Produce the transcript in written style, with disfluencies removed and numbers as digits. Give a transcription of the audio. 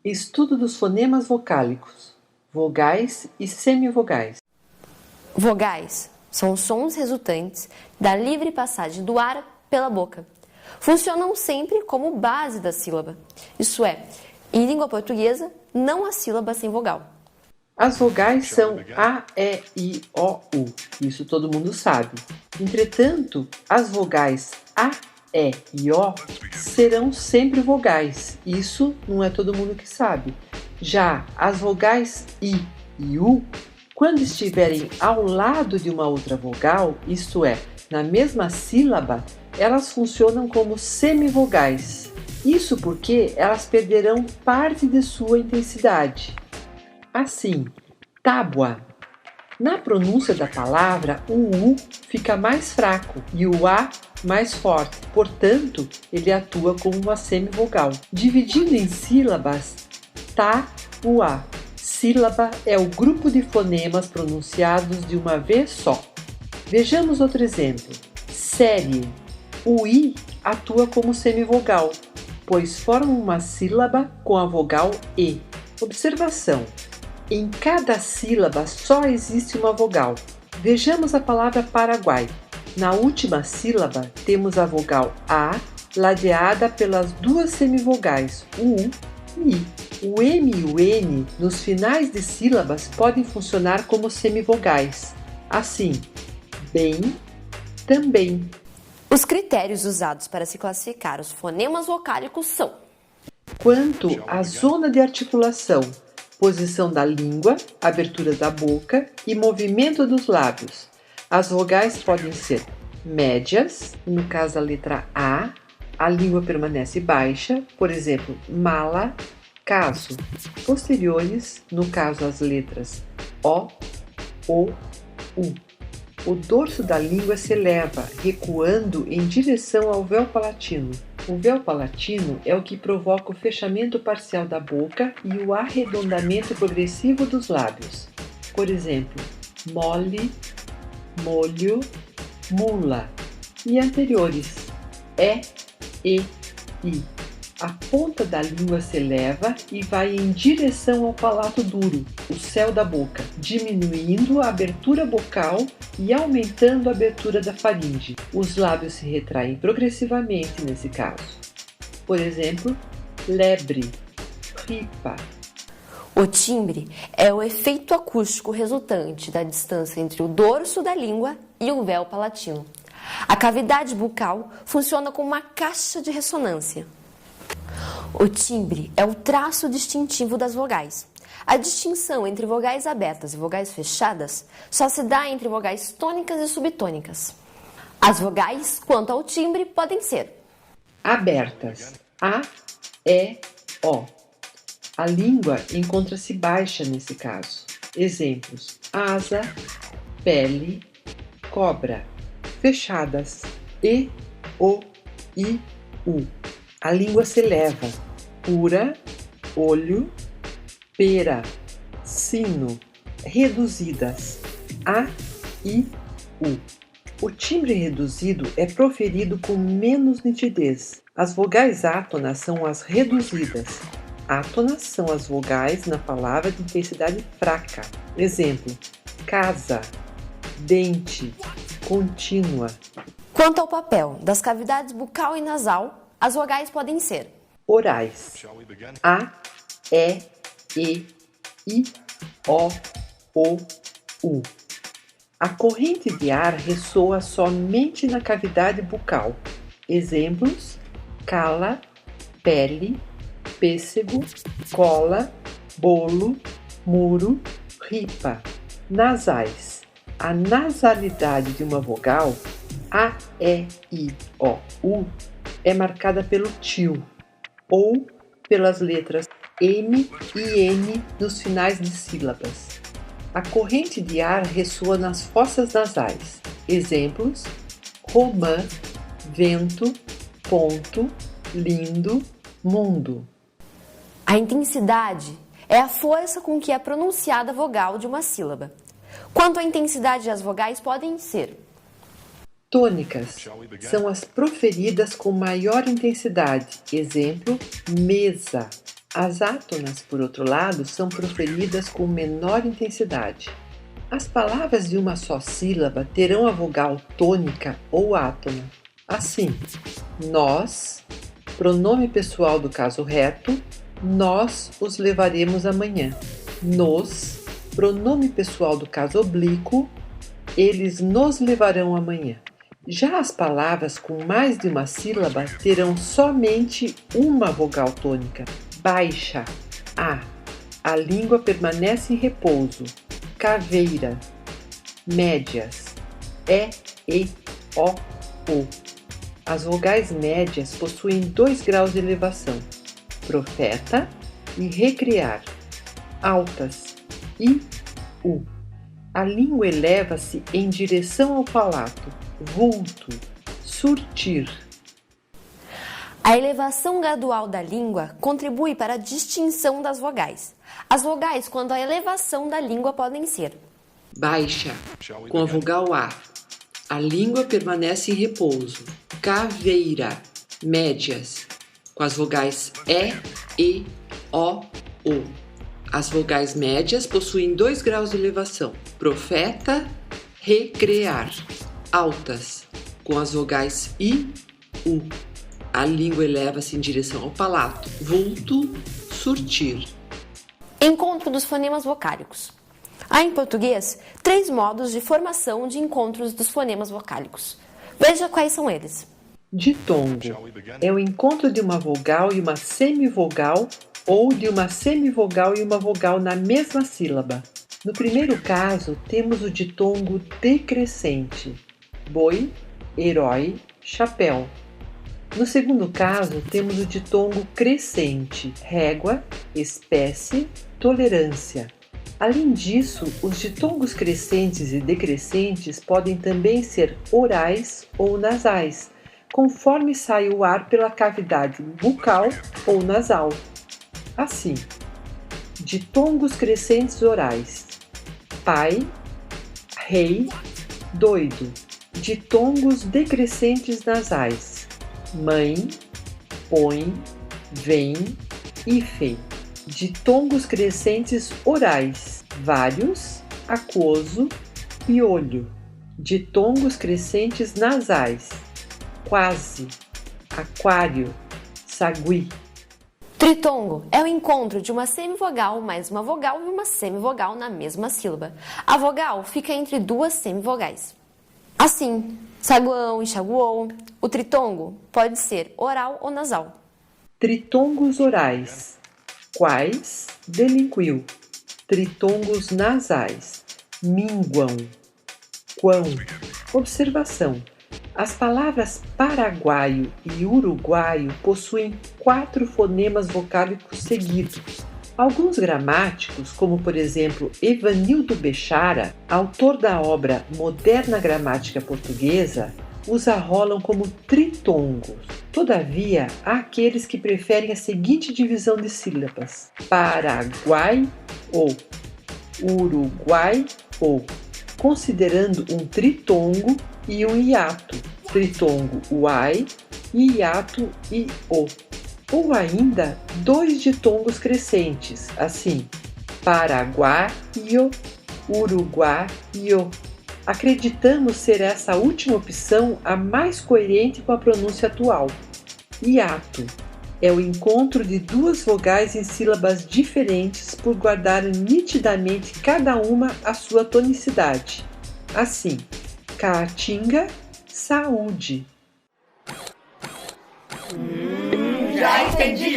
Estudo dos fonemas vocálicos, vogais e semivogais. Vogais são sons resultantes da livre passagem do ar pela boca. Funcionam sempre como base da sílaba, isto é, em língua portuguesa, não há sílaba sem vogal. As vogais são A, E, I, O, U. Isso todo mundo sabe. Entretanto, as vogais A, E e O serão sempre vogais. Isso não é todo mundo que sabe. Já as vogais I e U, quando estiverem ao lado de uma outra vogal, isto é, na mesma sílaba, elas funcionam como semivogais. Isso porque elas perderão parte de sua intensidade. Assim, tábua. Na pronúncia da palavra, o U fica mais fraco e o A mais forte, portanto, ele atua como uma semivogal. Dividindo em sílabas, tá, o A. Sílaba é o grupo de fonemas pronunciados de uma vez só. Vejamos outro exemplo. Série. O I atua como semivogal, pois forma uma sílaba com a vogal E. Observação. Em cada sílaba só existe uma vogal. Vejamos a palavra Paraguai. Na última sílaba temos a vogal A ladeada pelas duas semivogais U e I. O M e o N nos finais de sílabas podem funcionar como semivogais. Assim, bem, também. Os critérios usados para se classificar os fonemas vocálicos são: quanto à zona de articulação, posição da língua, abertura da boca e movimento dos lábios. As vogais podem ser médias, no caso a letra a língua permanece baixa, por exemplo, mala, caso. Posteriores, no caso as letras O, U. O dorso da língua se eleva, recuando em direção ao véu palatino. O véu palatino é o que provoca o fechamento parcial da boca e o arredondamento progressivo dos lábios. Por exemplo, mole, molho, mula. E anteriores, e, I. A ponta da língua se eleva e vai em direção ao palato duro, o céu da boca, diminuindo a abertura bucal e aumentando a abertura da faringe. Os lábios se retraem progressivamente nesse caso. Por exemplo, lebre, ripa. o timbre é o efeito acústico resultante da distância entre o dorso da língua e o véu palatino. A cavidade bucal funciona como uma caixa de ressonância. O timbre é o traço distintivo das vogais. A distinção entre vogais abertas e vogais fechadas só se dá entre vogais tônicas e subtônicas. As vogais, quanto ao timbre, podem ser abertas, A, E, O. A língua encontra-se baixa nesse caso. Exemplos: asa, pele, cobra. Fechadas, E, O, I, U. A língua se eleva, pura, olho, pera, sino. Reduzidas, A, I, U. O timbre reduzido é proferido com menos nitidez. As vogais átonas são as reduzidas. Átonas são as vogais na palavra de intensidade fraca. Exemplo: casa, dente, contínua. Quanto ao papel das cavidades bucal e nasal, as vogais podem ser orais, A, E, I, O, U. A corrente de ar ressoa somente na cavidade bucal. Exemplos: cala, pele, pêssego, cola, bolo, muro, ripa. Nasais. A nasalidade de uma vogal, A, E, I, O, U, é marcada pelo til ou pelas letras M e N nos finais de sílabas. A corrente de ar ressoa nas fossas nasais. Exemplos: romã, vento, ponto, lindo, mundo. a intensidade é a força com que é pronunciada a vogal de uma sílaba. Quanto à intensidade, as vogais podem ser Tônicas são as proferidas com maior intensidade. Exemplo, mesa. As átonas, por outro lado, são proferidas com menor intensidade. As palavras de uma só sílaba terão a vogal tônica ou átona. Assim, nós, pronome pessoal do caso reto, nós os levaremos amanhã. Nos, pronome pessoal do caso oblíquo, eles nos levarão amanhã. Já as palavras com mais de uma sílaba terão somente uma vogal tônica. Baixa, a língua permanece em repouso. Caveira, médias, e, o, u. As vogais médias possuem 2 graus de elevação, profeta e recriar. Altas, i, u. A língua eleva-se em direção ao palato, vulto, surtir. A elevação gradual da língua contribui para a distinção das vogais. As vogais, quando a elevação da língua, podem ser: baixa, com a vogal a língua permanece em repouso. Caveira, médias, com as vogais e, o, u. As vogais médias possuem 2 graus de elevação. Profeta, recrear. Altas, com as vogais i, u. A língua eleva-se em direção ao palato. Vulto, surtir. Encontro dos fonemas vocálicos. Há em português 3 modos de formação de encontros dos fonemas vocálicos. Veja quais são eles. Ditongo é o encontro de uma vogal e uma semivogal ou de uma semivogal e uma vogal na mesma sílaba. No primeiro caso, temos o ditongo decrescente: boi, herói, chapéu. No segundo caso, temos o ditongo crescente: régua, espécie, tolerância. Além disso, os ditongos crescentes e decrescentes podem também ser orais ou nasais, conforme sai o ar pela cavidade bucal ou nasal. Assim, ditongos crescentes orais: pai, rei, doido. Ditongos decrescentes nasais: mãe, põe, vem, hífen. Ditongos crescentes orais: vários, aquoso, piolho. Ditongos crescentes nasais: quase, aquário, sagui. Tritongo é o encontro de uma semivogal mais uma vogal e uma semivogal na mesma sílaba. A vogal fica entre 2 semivogais. Assim, saguão, enxaguou. O tritongo pode ser oral ou nasal. Tritongos orais: quais, delinquiu. Tritongos nasais: minguam, quão. Observação: as palavras paraguaio e uruguaio possuem 4 fonemas vocálicos seguidos. Alguns gramáticos, como por exemplo Evanildo Bechara, autor da obra Moderna Gramática Portuguesa, os arrolam como tritongos. Todavia, há aqueles que preferem a seguinte divisão de sílabas: Paraguai ou Uruguai ou, considerando um tritongo e um hiato, tritongo uai e hiato i o. Ou ainda 2 ditongos crescentes, assim, paraguaio, uruguaio. Acreditamos ser essa última opção a mais coerente com a pronúncia atual. Hiato é o encontro de 2 vogais em sílabas diferentes por guardarem nitidamente cada uma a sua tonicidade. Assim, caatinga, saúde. Já entendi.